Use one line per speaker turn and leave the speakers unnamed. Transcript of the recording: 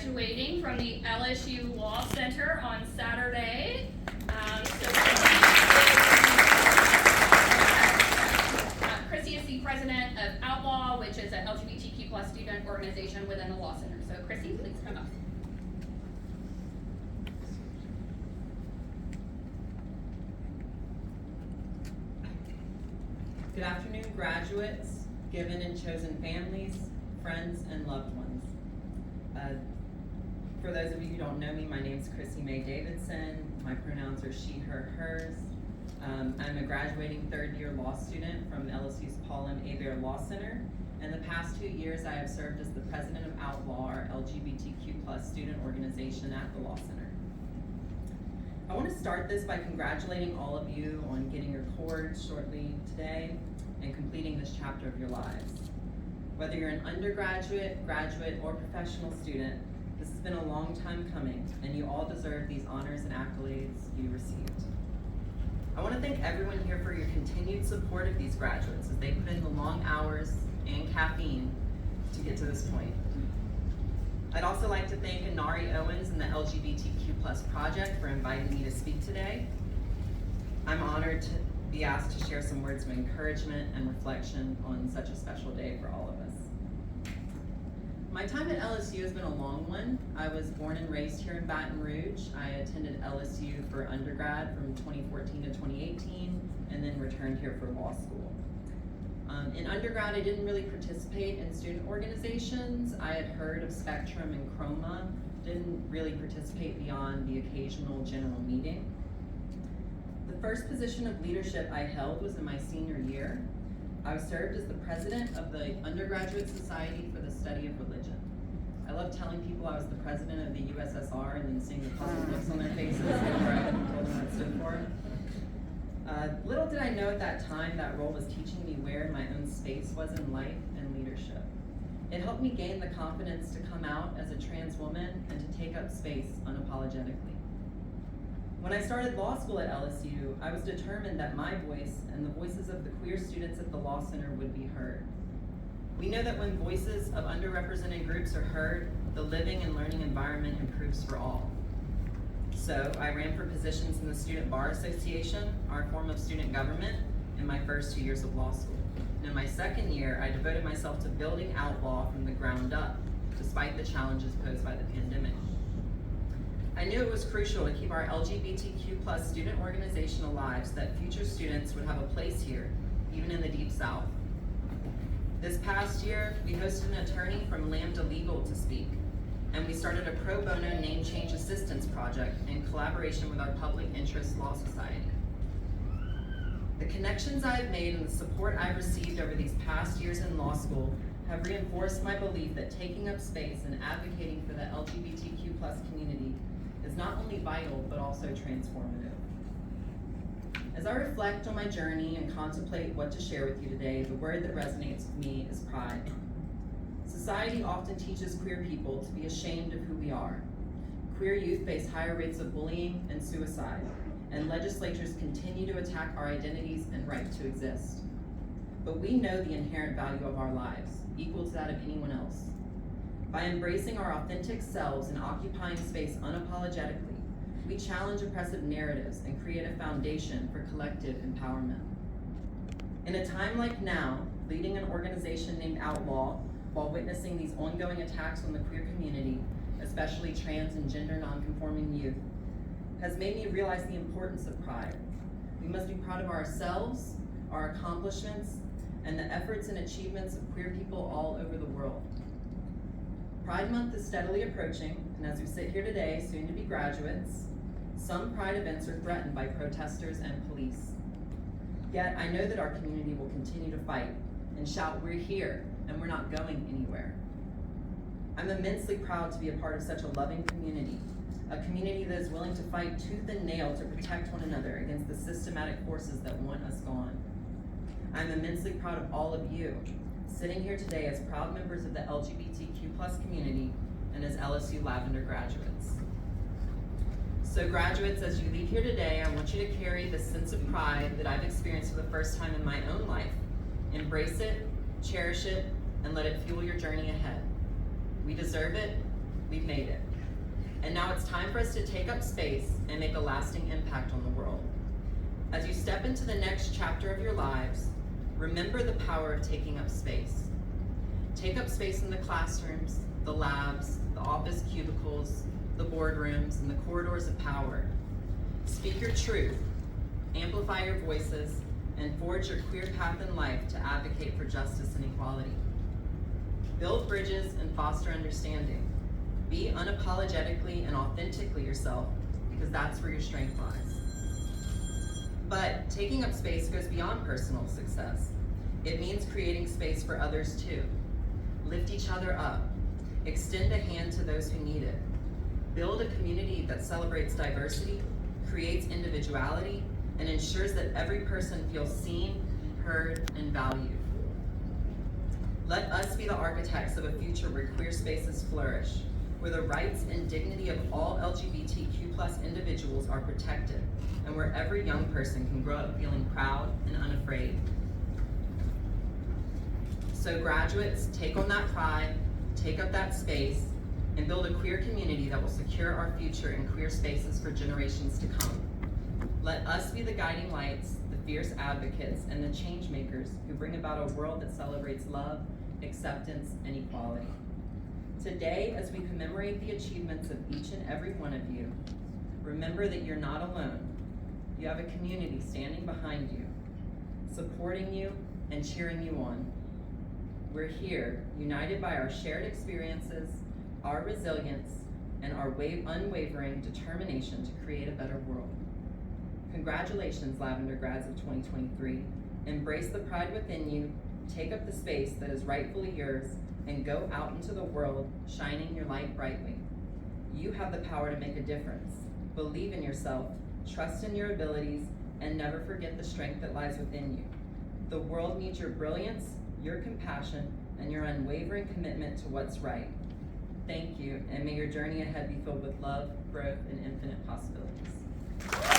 graduating from the LSU Law Center on Saturday. Chrissy is the president of Outlaw, which is an LGBTQ plus student organization within the Law Center. So Chrissy, please come up.
Good afternoon, graduates, given and chosen families, friends, and loved ones. For those of you who don't know me, my name is Chrissy Mae Davidson. My pronouns are she, her, hers. I'm a graduating third-year law student from LSU's Paul M. Hebert Law Center. In the past 2 years, I have served as the president of Outlaw, our LGBTQ plus student organization at the Law Center. I want to start this by congratulating all of you on getting your cords shortly today and completing this chapter of your lives. Whether you're an undergraduate, graduate, or professional student, this has been a long time coming, and you all deserve these honors and accolades you received. I want to thank everyone here for your continued support of these graduates as they put in the long hours and caffeine to get to this point. I'd also like to thank Inari Owens and the LGBTQ plus project for inviting me to speak today. I'm honored to be asked to share some words of encouragement and reflection on such a special day for all of us. My time at LSU has been a long one. I was born and raised here in Baton Rouge. I attended LSU for undergrad from 2014 to 2018 and then returned here for law school. In undergrad, I didn't really participate in student organizations. I had heard of Spectrum and Chroma, didn't really participate beyond the occasional general meeting. The first position of leadership I held was in my senior year. I served as the president of the Undergraduate Society for the Study of Religion. I love telling people I was the president of the USSR and then seeing the puzzled looks on their faces before I told them what it stood for. Little did I know at that time that role was teaching me where my own space was in life and leadership. It helped me gain the confidence to come out as a trans woman and to take up space unapologetically. When I started law school at LSU, I was determined that my voice and the voices of the queer students at the Law Center would be heard. We know that when voices of underrepresented groups are heard, the living and learning environment improves for all. So I ran for positions in the Student Bar Association, our form of student government, in my first 2 years of law school. And in my second year, I devoted myself to building Outlaw from the ground up, despite the challenges posed by the pandemic. I knew it was crucial to keep our LGBTQ plus student organization alive so that future students would have a place here, even in the Deep South. This past year, we hosted an attorney from Lambda Legal to speak, and we started a pro bono name change assistance project in collaboration with our Public Interest Law Society. The connections I have made and the support I've received over these past years in law school have reinforced my belief that taking up space and advocating for the LGBTQ plus community is not only vital, but also transformative. As I reflect on my journey and contemplate what to share with you today, the word that resonates with me is pride. Society often teaches queer people to be ashamed of who we are. Queer youth face higher rates of bullying and suicide, and legislatures continue to attack our identities and right to exist. But we know the inherent value of our lives, equal to that of anyone else. By embracing our authentic selves and occupying space unapologetically, we challenge oppressive narratives and create a foundation for collective empowerment. In a time like now, leading an organization named Outlaw, while witnessing these ongoing attacks on the queer community, especially trans and gender nonconforming youth, has made me realize the importance of pride. We must be proud of ourselves, our accomplishments, and the efforts and achievements of queer people all over the world. Pride Month is steadily approaching, and as we sit here today, soon to be graduates, some Pride events are threatened by protesters and police. Yet I know that our community will continue to fight and shout, "We're here, and we're not going anywhere." I'm immensely proud to be a part of such a loving community, a community that is willing to fight tooth and nail to protect one another against the systematic forces that want us gone. I'm immensely proud of all of you, sitting here today as proud members of the LGBTQ plus community and as LSU Lavender graduates. So graduates, as you leave here today, I want you to carry this sense of pride that I've experienced for the first time in my own life. Embrace it, cherish it, and let it fuel your journey ahead. We deserve it, we've made it. And now it's time for us to take up space and make a lasting impact on the world. As you step into the next chapter of your lives, remember the power of taking up space. Take up space in the classrooms, the labs, the office cubicles, the boardrooms, and the corridors of power. Speak your truth, amplify your voices, and forge your queer path in life to advocate for justice and equality. Build bridges and foster understanding. Be unapologetically and authentically yourself, because that's where your strength lies. But taking up space goes beyond personal success. It means creating space for others too. Lift each other up. Extend a hand to those who need it. Build a community that celebrates diversity, creates individuality, and ensures that every person feels seen, heard, and valued. Let us be the architects of a future where queer spaces flourish, where the rights and dignity of all LGBTQ+ individuals are protected, and where every young person can grow up feeling proud and unafraid. So graduates, take on that pride, take up that space, and build a queer community that will secure our future in queer spaces for generations to come. Let us be the guiding lights, the fierce advocates, and the change makers who bring about a world that celebrates love, acceptance, and equality. Today, as we commemorate the achievements of each and every one of you, remember that you're not alone. You have a community standing behind you, supporting you and cheering you on. We're here, united by our shared experiences, our resilience, and our unwavering determination to create a better world. Congratulations, Lavender grads of 2023. Embrace the pride within you, take up the space that is rightfully yours, and go out into the world, shining your light brightly. You have the power to make a difference. Believe in yourself, trust in your abilities, and never forget the strength that lies within you. The world needs your brilliance, your compassion, and your unwavering commitment to what's right. Thank you, and may your journey ahead be filled with love, growth, and infinite possibilities.